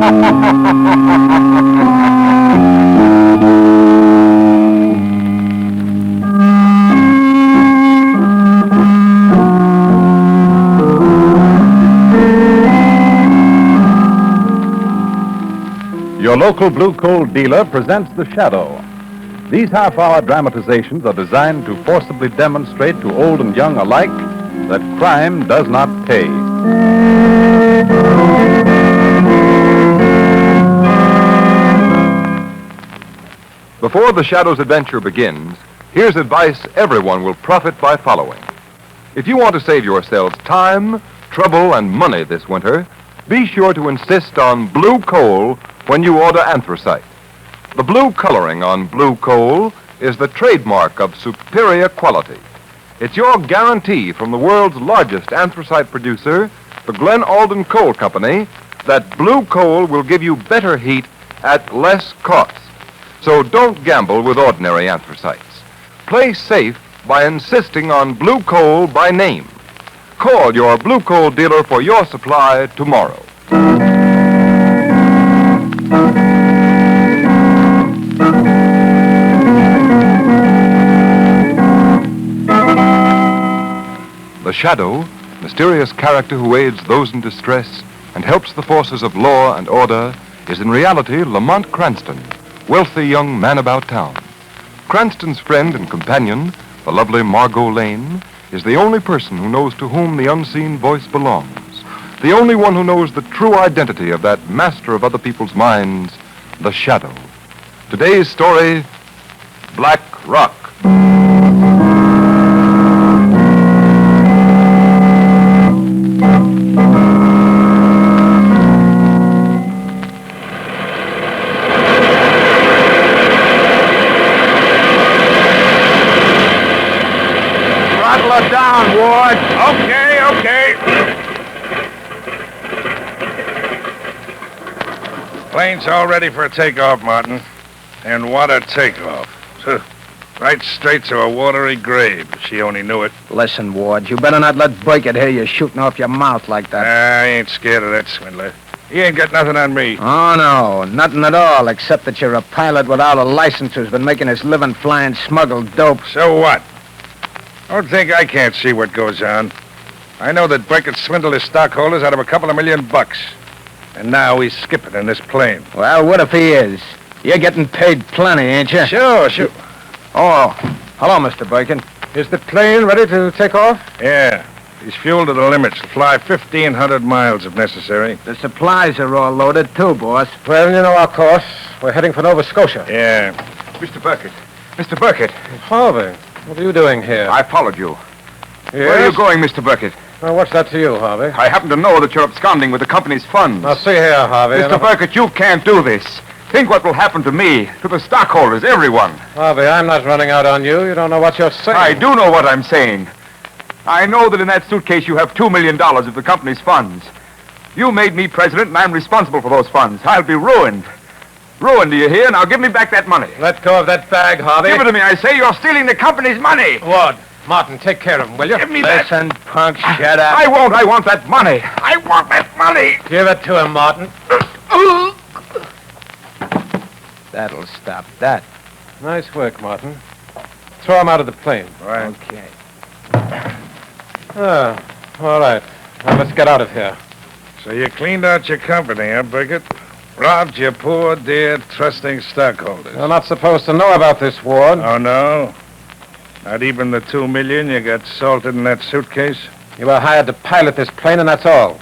Your local blue coal dealer presents The Shadow. These half-hour dramatizations are designed to forcibly demonstrate to old and young alike that crime does not pay. Before The Shadow's adventure begins, here's advice everyone will profit by following. If you want to save yourselves time, trouble, and money this winter, be sure to insist on blue coal when you order anthracite. The blue coloring on blue coal is the trademark of superior quality. It's your guarantee from the world's largest anthracite producer, the Glen Alden Coal Company, that blue coal will give you better heat at less cost. So don't gamble with ordinary anthracites. Play safe by insisting on blue coal by name. Call your blue coal dealer for your supply tomorrow. The Shadow, mysterious character who aids those in distress and helps the forces of law and order, is in reality Lamont Cranston, wealthy young man about town. Cranston's friend and companion, the lovely Margot Lane, is the only person who knows to whom the unseen voice belongs, the only one who knows the true identity of that master of other people's minds, the Shadow. Today's story, Black Rock. Down, Ward. Okay. Plane's all ready for a takeoff, Martin. And what a takeoff. Right straight to a watery grave. She only knew it. Listen, Ward, you better not let Burkett hear you shooting off your mouth like that. I ain't scared of that swindler. He ain't got nothing on me. Oh, no, nothing at all, except that you're a pilot without a license who's been making his living flying smuggled dope. So what? Don't think I can't see what goes on. I know that Burkett swindled his stockholders out of $2 million. And now he's skipping in this plane. Well, what if he is? You're getting paid plenty, ain't you? Sure. Oh, hello, Mr. Burkett. Is the plane ready to take off? Yeah. He's fueled to the limits. He'll fly 1,500 miles if necessary. The supplies are all loaded, too, boss. Well, you know our course. We're heading for Nova Scotia. Yeah. Mr. Burkett. Harvey, what are you doing here? I followed you. Yes? Where are you going, Mr. Burkett? Now, what's that to you, Harvey? I happen to know that you're absconding with the company's funds. Now, see here, Harvey. Mr. Burkett, you can't do this. Think what will happen to me, to the stockholders, everyone. Harvey, I'm not running out on you. You don't know what you're saying. I do know what I'm saying. I know that in that suitcase you have $2 million of the company's funds. You made me president, and I'm responsible for those funds. I'll be ruined. Ruined, do you hear? Now give me back that money. Let go of that bag, Harvey. Give it to me, I say. You're stealing the company's money. Ward, Martin, take care of him, will you? Give me that. Listen, punk, shut up. I won't. I want that money. I want that money. Give it to him, Martin. That'll stop that. Nice work, Martin. Throw him out of the plane. Right. Okay. All right. Now, let's get out of here. So you cleaned out your company, huh, Burkett? Robbed your poor, dear, trusting stockholders. You're not supposed to know about this, Ward. Oh, no? Not even the $2 million you got salted in that suitcase? You were hired to pilot this plane, and that's all.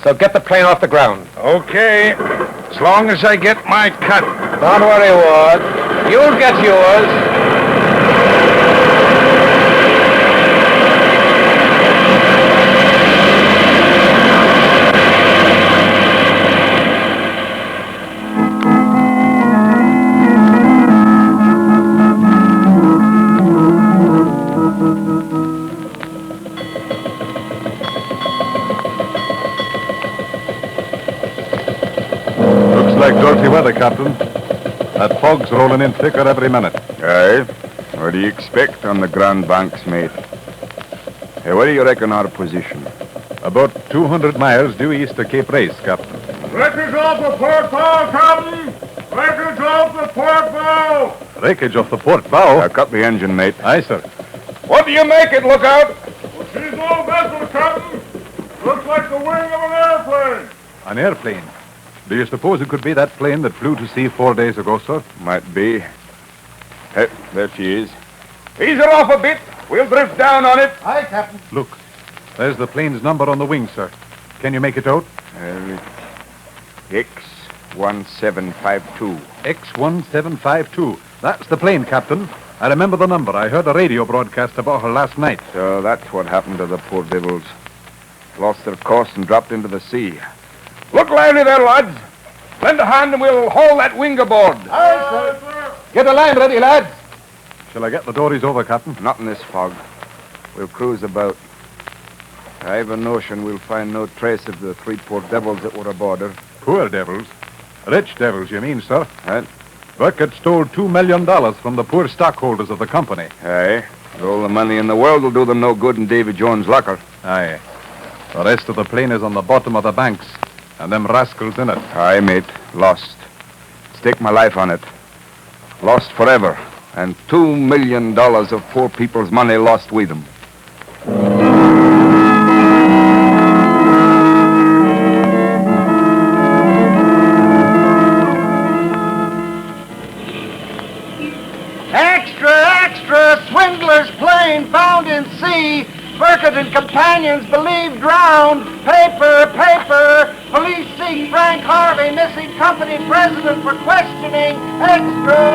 So get the plane off the ground. Okay. As long as I get my cut. Don't worry, Ward. You'll get yours. Like dirty weather, Captain. That fog's rolling in thicker every minute. Aye. What do you expect on the Grand Banks, mate? Hey, where do you reckon our position? About 200 miles due east of Cape Race, Captain. Breakers off the port bow, Captain! Breakers off the port bow! Breakage off the port bow. Cut the engine, mate. Aye, sir. What do you make it, lookout? Well, she's no vessel, Captain. Looks like the wing of an airplane. An airplane. Do you suppose it could be that plane that flew to sea 4 days ago, sir? Might be. Hey, there she is. Ease her off a bit. We'll drift down on it. Aye, Captain. Look, there's the plane's number on the wing, sir. Can you make it out? X1752. X1752. That's the plane, Captain. I remember the number. I heard a radio broadcast about her last night. So that's what happened to the poor devils. Lost their course and dropped into the sea. Look lively there, lads. Lend a hand and we'll haul that wing aboard. Aye, sir. Get the line ready, lads. Shall I get the dories over, Captain? Not in this fog. We'll cruise about. I've a notion we'll find no trace of the 3 poor devils that were aboard her. Poor devils. Rich devils, you mean, sir? Right? Burkett stole $2 million from the poor stockholders of the company. Aye. All the money in the world will do them no good in Davy Jones' locker. Aye. The rest of the plane is on the bottom of the banks, and them rascals in it. Aye, mate. Lost. Stake my life on it. Lost forever. And $2 million of poor people's money lost with them. Extra! Swindler's plane found in sea. Burkett and companions believed drowned. Paper! Police seek Frank Harvey, missing company president, for questioning. Extra!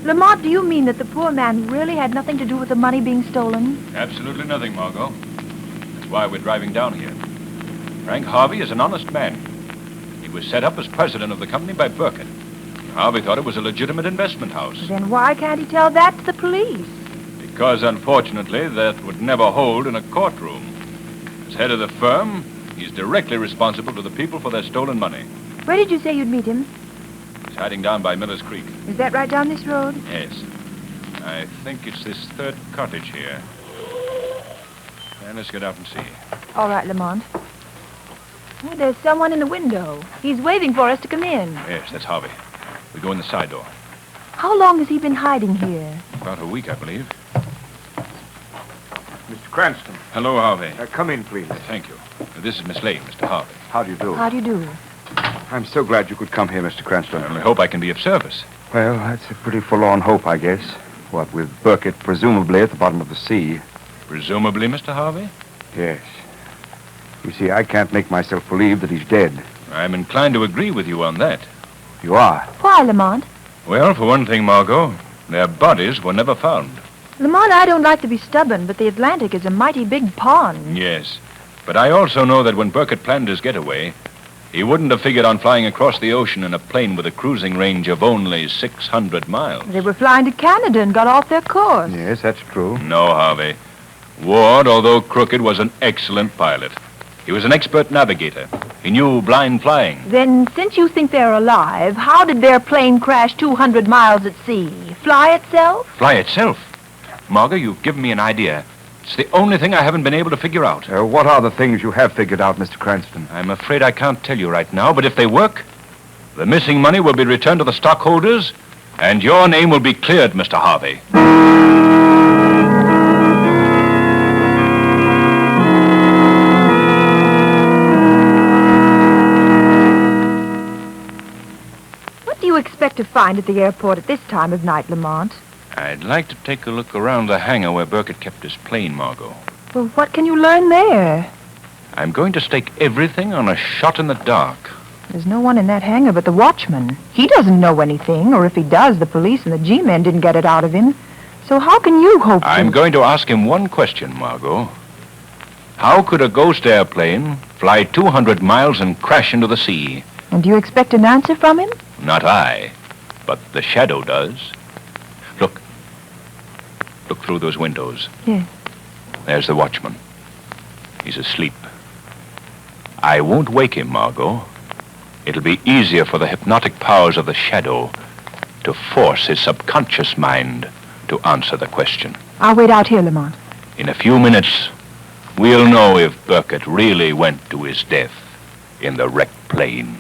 Lamont, do you mean that the poor man really had nothing to do with the money being stolen? Absolutely nothing, Margot. That's why we're driving down here. Frank Harvey is an honest man. He was set up as president of the company by Burkett. Harvey thought it was a legitimate investment house. Then why can't he tell that to the police? Because, unfortunately, that would never hold in a courtroom. As head of the firm, he's directly responsible to the people for their stolen money. Where did you say you'd meet him? He's hiding down by Miller's Creek. Is that right down this road? Yes. I think it's this third cottage here. And let's get out and see. All right, Lamont. Oh, there's someone in the window. He's waving for us to come in. Yes, that's Harvey. We go in the side door. How long has he been hiding here? About a week, I believe. Mr. Cranston. Hello, Harvey. Come in, please. Thank you. This is Miss Lane, Mr. Harvey. How do you do? How do you do? I'm so glad you could come here, Mr. Cranston. I only hope I can be of service. Well, that's a pretty forlorn hope, I guess. What, with Burkett presumably at the bottom of the sea? Presumably, Mr. Harvey? Yes. You see, I can't make myself believe that he's dead. I'm inclined to agree with you on that. You are? Why, Lamont? Well, for one thing, Margot, their bodies were never found. Lamont, I don't like to be stubborn, but the Atlantic is a mighty big pond. Yes, but I also know that when Burkett planned his getaway, he wouldn't have figured on flying across the ocean in a plane with a cruising range of only 600 miles. They were flying to Canada and got off their course. Yes, that's true. No, Harvey. Ward, although crooked, was an excellent pilot. He was an expert navigator. He knew blind flying. Then, since you think they're alive, how did their plane crash 200 miles at sea? Fly itself? Fly itself? Margot, you've given me an idea. It's the only thing I haven't been able to figure out. What are the things you have figured out, Mr. Cranston? I'm afraid I can't tell you right now, but if they work, the missing money will be returned to the stockholders, and your name will be cleared, Mr. Harvey. What do you expect to find at the airport at this time of night, Lamont? I'd like to take a look around the hangar where Burkett kept his plane, Margot. Well, what can you learn there? I'm going to stake everything on a shot in the dark. There's no one in that hangar but the watchman. He doesn't know anything, or if he does, the police and the G-men didn't get it out of him. So how can you hope I'm going to ask him one question, Margot. How could a ghost airplane fly 200 miles and crash into the sea? And do you expect an answer from him? Not I, but the shadow does. Look. Look through those windows. Yes. There's the watchman. He's asleep. I won't wake him, Margot. It'll be easier for the hypnotic powers of the shadow to force his subconscious mind to answer the question. I'll wait out here, Lamont. In a few minutes, we'll know if Burkett really went to his death in the wrecked plane.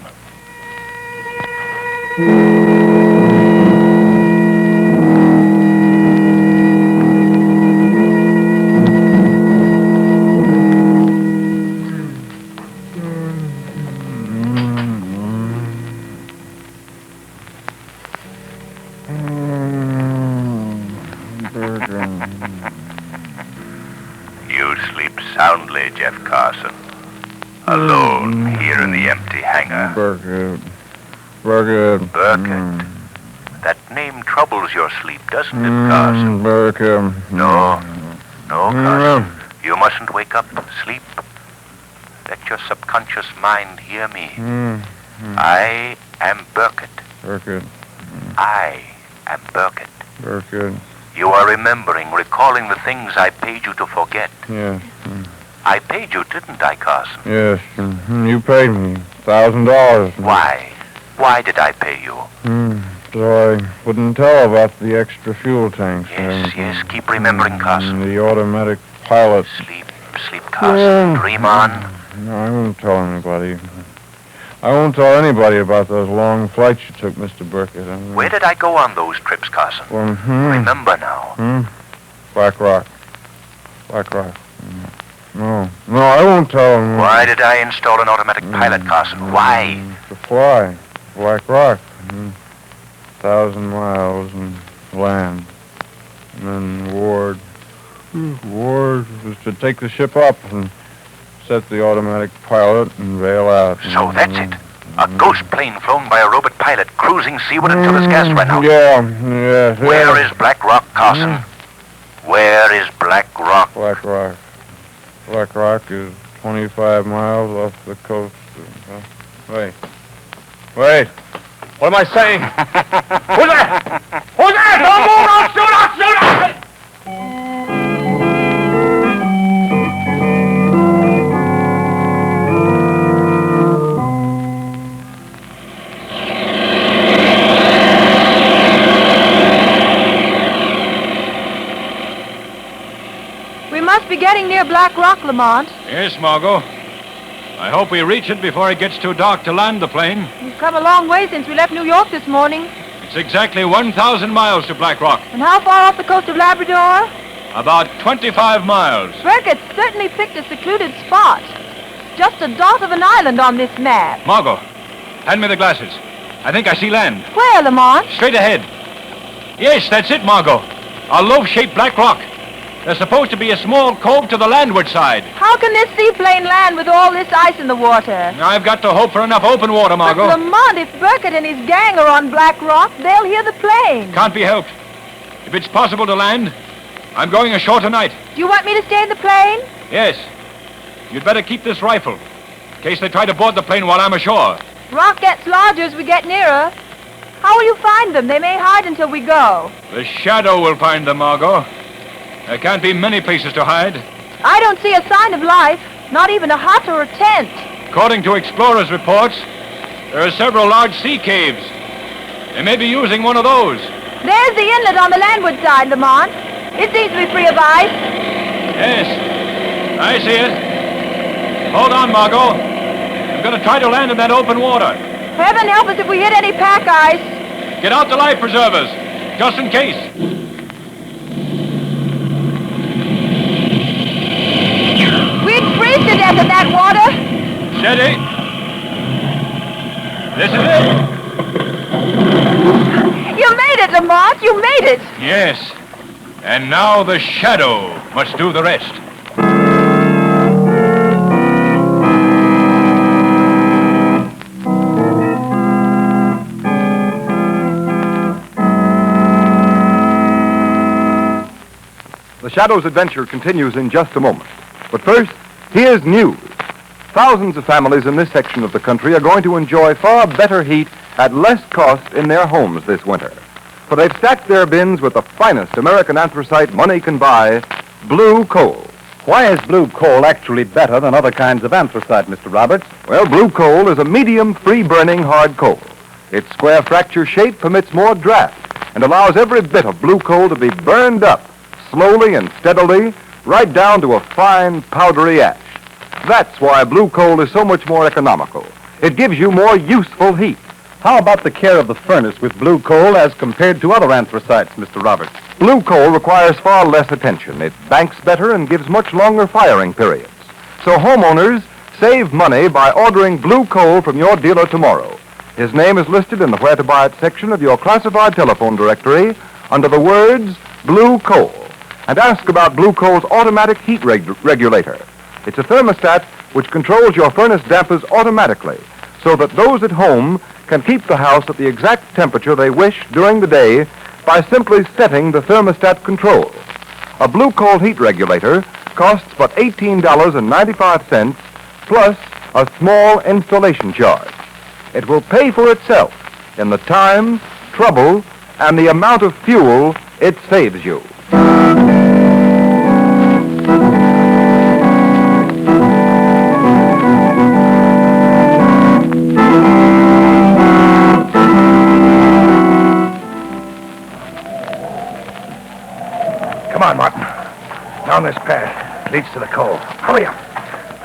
You sleep soundly, Jeff Carson. Alone here in the empty hangar. Burkett. Burkett. That name troubles your sleep, doesn't it, Carson? Burkett. No, Carson. You mustn't wake up. Sleep. Let your subconscious mind hear me. I am Burkett. Burkett. I am Burkett. Burkett. You are recalling the things I paid you to forget. Yes. I paid you, didn't I, Carson? Yes. You paid me $1,000. Why? Why did I pay you? So I wouldn't tell about the extra fuel tanks. Yes. Keep remembering, Carson. The automatic pilot. Sleep, Carson. Dream on. No, I won't tell anybody. I won't tell anybody about those long flights you took, Mr. Burkett. Where did I go on those trips, Carson? Remember now. Black Rock. No, I won't tell them. Why did I install an automatic pilot, Carson? Why? To fly. Black Rock. 1,000 miles and land. And then Ward was to take the ship up and set the automatic pilot and bail out. So that's it. A ghost plane flown by a robot pilot cruising seaward until his gas ran out. Yeah. Where is Black Rock, Carson? Where is Black Rock? Black Rock is 25 miles off the coast. Wait. What am I saying? Who's that? Don't move! Don't shoot! We must be getting near Black Rock, Lamont. Yes, Margot. I hope we reach it before it gets too dark to land the plane. We've come a long way since we left New York this morning. It's exactly 1,000 miles to Black Rock. And how far off the coast of Labrador? About 25 miles. Burkett certainly picked a secluded spot. Just a dot of an island on this map. Margot, hand me the glasses. I think I see land. Where, Lamont? Straight ahead. Yes, that's it, Margot. A loaf-shaped Black Rock. There's supposed to be a small cove to the landward side. How can this seaplane land with all this ice in the water? I've got to hope for enough open water, Margot. But Lamont, if Burkett and his gang are on Black Rock, they'll hear the plane. Can't be helped. If it's possible to land, I'm going ashore tonight. Do you want me to stay in the plane? Yes. You'd better keep this rifle, in case they try to board the plane while I'm ashore. Rock gets larger as we get nearer. How will you find them? They may hide until we go. The shadow will find them, Margot. There can't be many places to hide. I don't see a sign of life, not even a hut or a tent. According to explorers' reports, there are several large sea caves. They may be using one of those. There's the inlet on the landward side, Lamont. It seems to be free of ice. Yes, I see it. Hold on, Margot. I'm going to try to land in that open water. Heaven help us if we hit any pack ice. Get out the life preservers, just in case. We'd freeze to death in that water. Steady. This is it. You made it, Lamont. You made it. Yes. And now the shadow must do the rest. The Shadow's adventure continues in just a moment. But first, here's news. Thousands of families in this section of the country are going to enjoy far better heat at less cost in their homes this winter. For they've stacked their bins with the finest American anthracite money can buy, blue coal. Why is blue coal actually better than other kinds of anthracite, Mr. Roberts? Well, blue coal is a medium free-burning hard coal. Its square fracture shape permits more draft, and allows every bit of blue coal to be burned up slowly and steadily right down to a fine powdery ash. That's why blue coal is so much more economical. It gives you more useful heat. How about the care of the furnace with blue coal as compared to other anthracites, Mr. Roberts? Blue coal requires far less attention. It banks better and gives much longer firing periods. So homeowners save money by ordering blue coal from your dealer tomorrow. His name is listed in the Where to Buy It section of your classified telephone directory under the words Blue Coal. And ask about Blue Coal's automatic heat regulator. It's a thermostat which controls your furnace dampers automatically so that those at home can keep the house at the exact temperature they wish during the day by simply setting the thermostat control. A blue coal heat regulator costs but $18.95 plus a small installation charge. It will pay for itself in the time, trouble, and the amount of fuel it saves you. Come on, Martin. Down this path. Leads to the coal. Hurry up.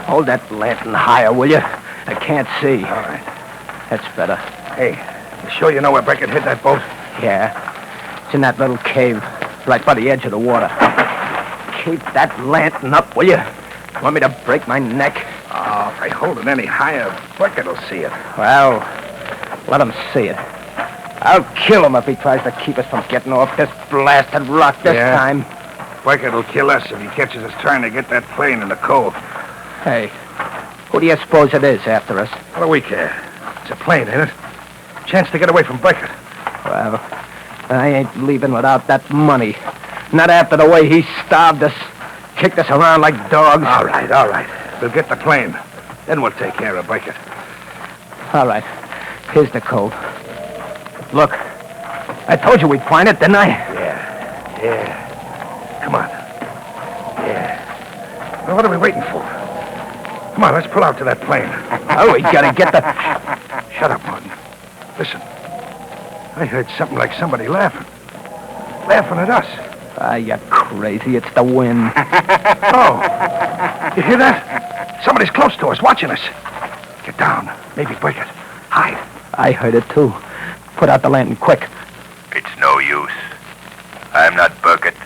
Hold that lantern higher, will you? I can't see. All right. That's better. Hey, you sure you know where Beckett hid that boat? Yeah. It's in that little cave, right by the edge of the water. Keep that lantern up, will you? Want me to break my neck? Oh, if I hold it any higher, Beckett will see it. Well, let him see it. I'll kill him if he tries to keep us from getting off this blasted rock this time. Beckett will kill us if he catches us trying to get that plane in the cove. Hey, who do you suppose it is after us? What do we care? It's a plane, ain't it? Chance to get away from Beckett. Well, I ain't leaving without that money. Not after the way he starved us, kicked us around like dogs. All right. We'll get the plane. Then we'll take care of Beckett. All right. Here's the code. Look, I told you we'd find it, didn't I? Yeah. Come on. Yeah. Well, what are we waiting for? Come on, let's pull out to that plane. Oh, we gotta get the... Shut up, Martin. Listen. I heard something like somebody laughing. Laughing at us. Ah, you're crazy. It's the wind. Oh. You hear that? Somebody's close to us, watching us. Get down. Maybe break it. Hide. I heard it, too. Put out the lantern, quick. It's no use. I'm not Burkett.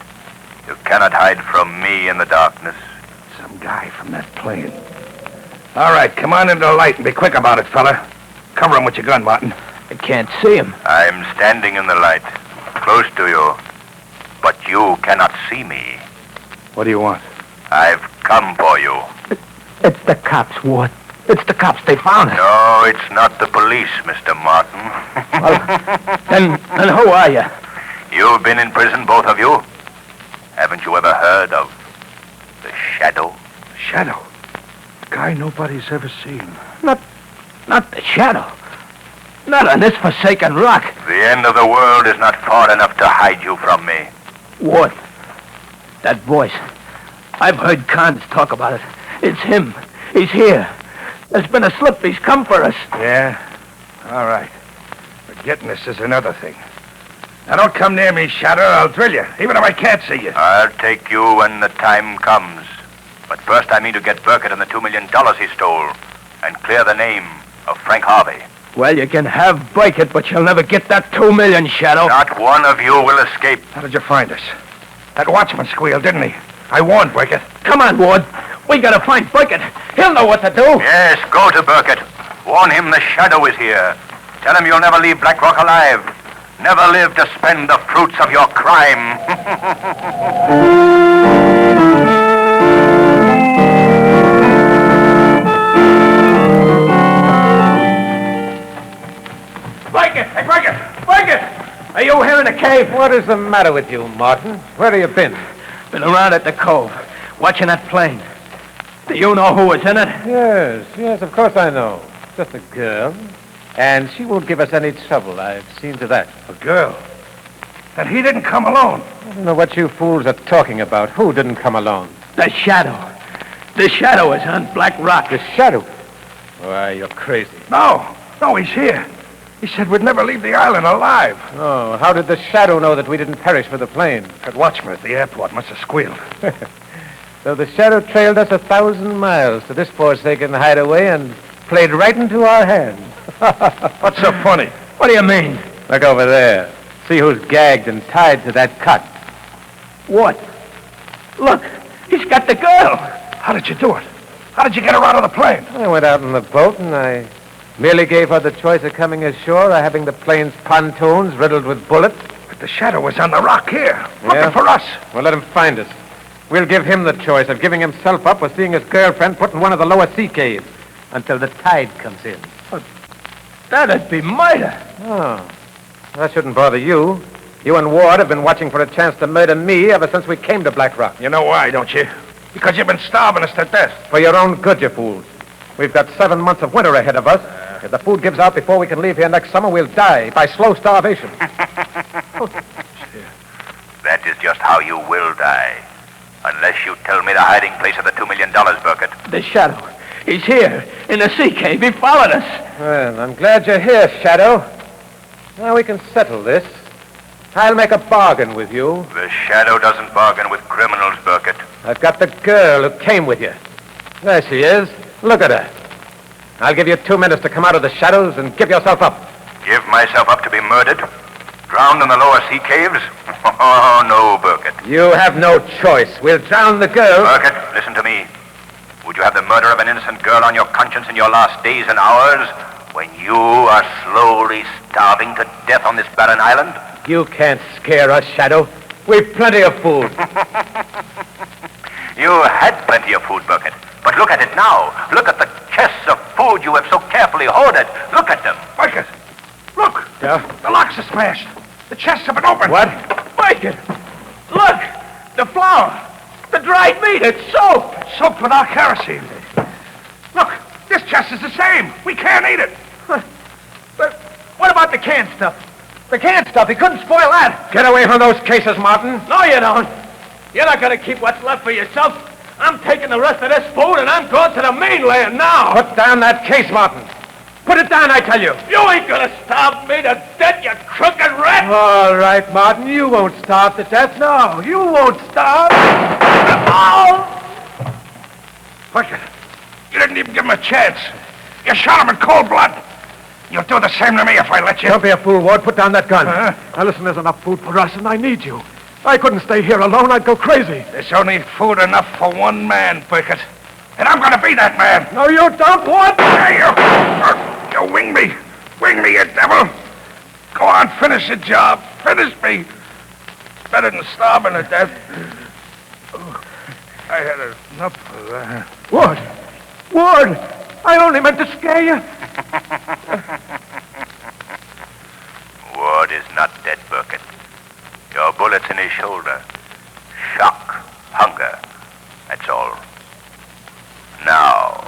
You cannot hide from me in the darkness. Some guy from that plane. All right, come on into the light and be quick about it, fella. Cover him with your gun, Martin. I can't see him. I'm standing in the light, close to you. But you cannot see me. What do you want? I've come for you. It's the cops, Ward. It's the cops. They found us. No, it's not the police, Mr. Martin. Well, then who are you? You've been in prison, both of you. Haven't you ever heard of the Shadow? Shadow? Guy nobody's ever seen. Not the Shadow. Not on this forsaken rock. The end of the world is not far enough to hide you from me. Ward, that voice. I've heard Carnes talk about it. It's him. He's here. There's been a slip. He's come for us. Yeah? All right. But getting us is another thing. Now, don't come near me, Shadow. I'll drill you, even if I can't see you. I'll take you when the time comes. But first I mean to get Burkett and the $2 million he stole and clear the name of Frank Harvey. Well, you can have Burkett, but you'll never get that $2 million, Shadow. Not one of you will escape. How did you find us? That watchman squealed, didn't he? I warned Burkett. Come on, Ward. We gotta find Burkett. He'll know what to do. Yes, go to Burkett. Warn him the Shadow is here. Tell him you'll never leave Black Rock alive. Never live to spend the fruits of your crime. Burkett! Hey, Burkett! Burkett! Are you here in the cave? What is the matter with you, Martin? Where have you been? Been around at the cove, watching that plane. Do you know who was in it? Yes, of course I know. Just a girl. And she won't give us any trouble. I've seen to that. A girl? And he didn't come alone. I don't know what you fools are talking about. Who didn't come along? The Shadow. The Shadow is on Black Rock. The Shadow? Why, you're crazy. No, he's here. He said we'd never leave the island alive. Oh, how did the Shadow know that we didn't perish for the plane? That watchman at the airport must have squealed. So the Shadow trailed us 1,000 miles to this forsaken hideaway and played right into our hands. What's so funny? What do you mean? Look over there. See who's gagged and tied to that cot. What? Look, he's got the girl. How did you do it? How did you get her out of the plane? I went out in the boat and I merely gave her the choice of coming ashore or having the plane's pontoons riddled with bullets. But the Shadow was on the rock here, Yeah? looking for us. Well, let him find us. We'll give him the choice of giving himself up or seeing his girlfriend put in one of the lower sea caves until the tide comes in. That'd be murder. Oh, that shouldn't bother you. You and Ward have been watching for a chance to murder me ever since we came to Black Rock. You know why, don't you? Because you've been starving us to death. For your own good, you fools. We've got 7 months of winter ahead of us. If the food gives out before we can leave here next summer, we'll die by slow starvation. That is just how you will die. Unless you tell me the hiding place of the $2 million, Burkett. The Shadow. He's here, in the sea cave. He followed us. Well, I'm glad you're here, Shadow. Now we can settle this. I'll make a bargain with you. The Shadow doesn't bargain with criminals, Burkett. I've got the girl who came with you. There she is. Look at her. I'll give you 2 minutes to come out of the shadows and give yourself up. Give myself up to be murdered? Drowned in the lower sea caves? Oh, no, Burkett. You have no choice. We'll drown the girl. Burkett, listen to me. Would you have the murder of an innocent girl on your conscience in your last days and hours when you are slowly starving to death on this barren island? You can't scare us, Shadow. We've plenty of food. You had plenty of food, Burkett. But look at it now. Look at the chests of food you have so carefully hoarded. Look at them. Burkett, look. Yeah? The locks are smashed. The chests have been opened. What? Bacon. Look, the flour, the dried meat, it's soap. Soaked without kerosene. Look, this chest is the same. We can't eat it. But what about the canned stuff? The canned stuff, he couldn't spoil that. Get away from those cases, Martin. No, you don't. You're not going to keep what's left for yourself. I'm taking the rest of this food, and I'm going to the mainland now. Put down that case, Martin. Put it down, I tell you. You ain't going to starve me to death, you crooked rat. All right, Martin, you won't starve to death. No, you won't starve. Burkett, you didn't even give him a chance. You shot him in cold blood. You'll do the same to me if I let you. Don't be a fool, Ward. Put down that gun. Uh-huh. Now, listen, there's enough food for us, and I need you. I couldn't stay here alone. I'd go crazy. There's only food enough for one man, Burkett. And I'm going to be that man. No, you don't, Ward. Hey, you wing me. Wing me, you devil. Go on, finish the job. Finish me. Better than starving to death. I had enough of that. Ward! Ward! I only meant to scare you. Ward is not dead, Burkett. Your bullet's in his shoulder. Shock, hunger, that's all. Now,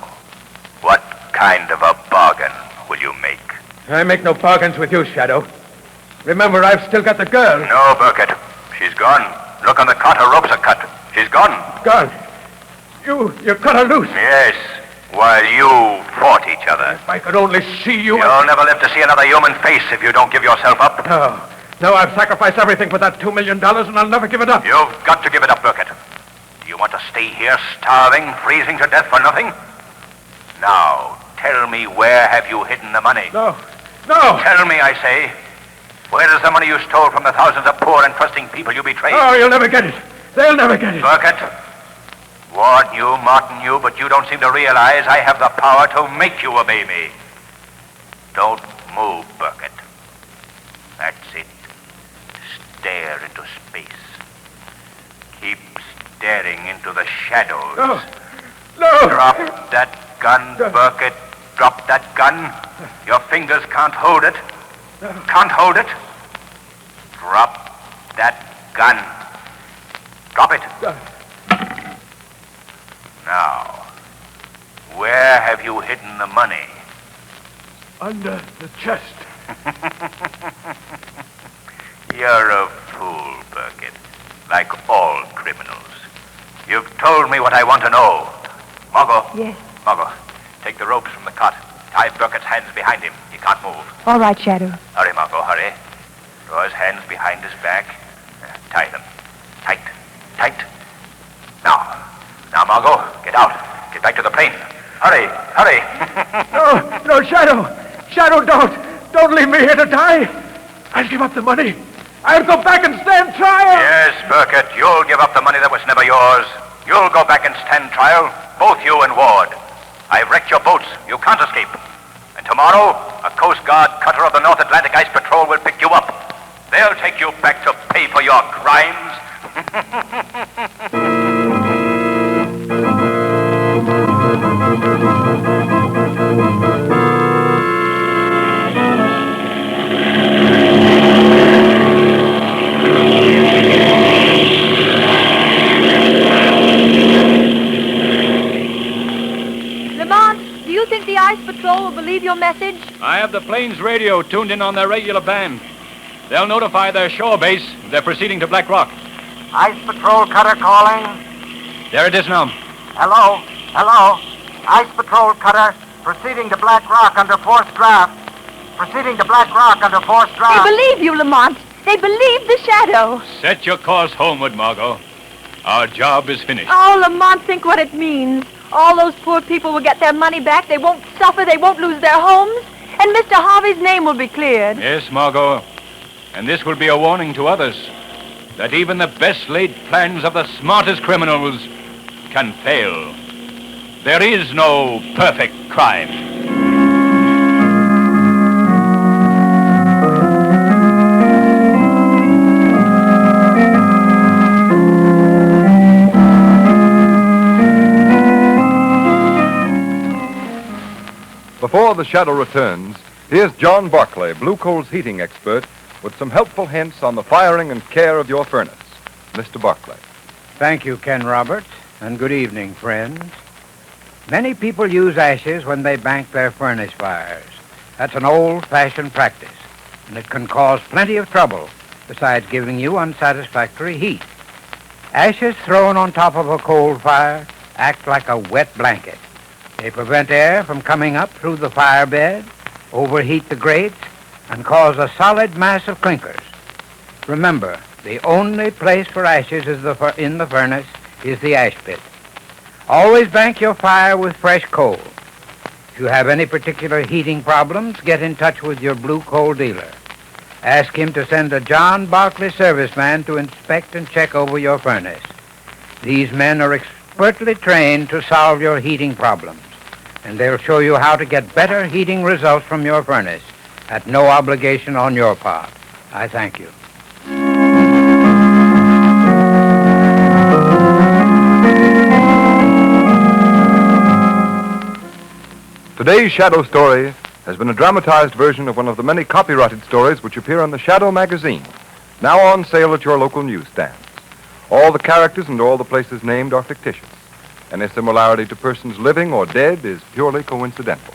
what kind of a bargain will you make? I make no bargains with you, Shadow. Remember, I've still got the girl. No, Burkett. She's gone. Look on the cot, her ropes are cut. She's gone. Gone. You cut her loose. Yes, while you fought each other. If I could only see you. You'll never live to see another human face if you don't give yourself up. No. No, I've sacrificed everything for that $2 million, and I'll never give it up. You've got to give it up, Burkett. Do you want to stay here starving, freezing to death for nothing? Now, tell me, where have you hidden the money? No. No. Tell me, I say. Where is the money you stole from the thousands of poor and trusting people you betrayed? Oh, you'll never get it. They'll never get it. Burkett, Ward knew, Martin knew, but you don't seem to realize I have the power to make you obey me. Don't move, Burkett. That's it. Stare into space. Keep staring into the shadows. No. No. Drop that gun, Burkett. Drop that gun. Your fingers can't hold it. Can't hold it. Drop that gun. Drop it. Now, where have you hidden the money? Under the chest. You're a fool, Burkett. Like all criminals. You've told me what I want to know. Margot. Yes. Margot, take the ropes from the cot. Tie Burkett's hands behind him. He can't move. All right, Shadow. Hurry, Margot, hurry. Draw his hands behind his back. Tie them. Tight. Tight. Now, Margot, get out. Get back to the plane. Hurry, hurry. No, Shadow. Shadow, don't leave me here to die. I'll give up the money. I'll go back and stand trial. Yes, Burkett, you'll give up the money that was never yours. You'll go back and stand trial, both you and Ward. I've wrecked your boats. You can't escape. And tomorrow, a Coast Guard cutter of the North Atlantic Ice Patrol will pick you up. They'll take you back to pay for your crimes. Do you think the Ice Patrol will believe your message? I have the plane's radio tuned in on their regular band. They'll notify their shore base they're proceeding to Black Rock. Ice Patrol cutter calling. There it is now. Hello? Ice Patrol cutter proceeding to Black Rock under forced draft. Proceeding to Black Rock under forced draft. They believe you, Lamont. They believe the Shadow. Set your course homeward, Margot. Our job is finished. Oh, Lamont, think what it means. All those poor people will get their money back. They won't suffer. They won't lose their homes. And Mr. Harvey's name will be cleared. Yes, Margot. And this will be a warning to others that even the best laid plans of the smartest criminals can fail. There is no perfect crime. Before the Shadow returns, here's John Barclay, Blue Coal's heating expert, with some helpful hints on the firing and care of your furnace. Mr. Barclay. Thank you, Ken Roberts, and good evening, friends. Many people use ashes when they bank their furnace fires. That's an old-fashioned practice, and it can cause plenty of trouble, besides giving you unsatisfactory heat. Ashes thrown on top of a coal fire act like a wet blanket. They prevent air from coming up through the fire bed, overheat the grates, and cause a solid mass of clinkers. Remember, the only place for ashes in the furnace is the ash pit. Always bank your fire with fresh coal. If you have any particular heating problems, get in touch with your Blue Coal dealer. Ask him to send a John Barclay serviceman to inspect and check over your furnace. These men are expertly trained to solve your heating problems, and they'll show you how to get better heating results from your furnace at no obligation on your part. I thank you. Today's Shadow story has been a dramatized version of one of the many copyrighted stories which appear in the Shadow magazine, now on sale at your local newsstands. All the characters and all the places named are fictitious. Any similarity to persons living or dead is purely coincidental.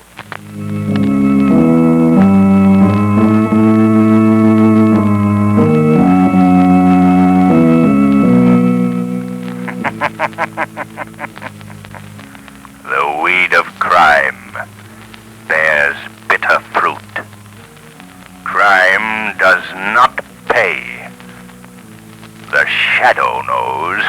The weed of crime bears bitter fruit. Crime does not pay. The Shadow knows.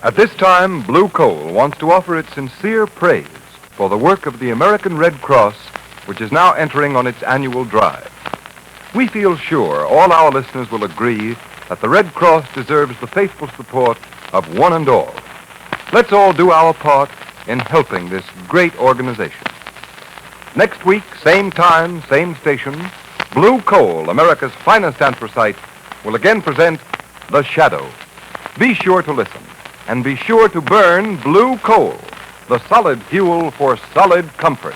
At this time, Blue Coal wants to offer its sincere praise for the work of the American Red Cross, which is now entering on its annual drive. We feel sure all our listeners will agree that the Red Cross deserves the faithful support of one and all. Let's all do our part in helping this great organization. Next week, same time, same station, Blue Coal, America's finest anthracite, will again present The Shadow. Be sure to listen, and be sure to burn Blue Coal, the solid fuel for solid comfort.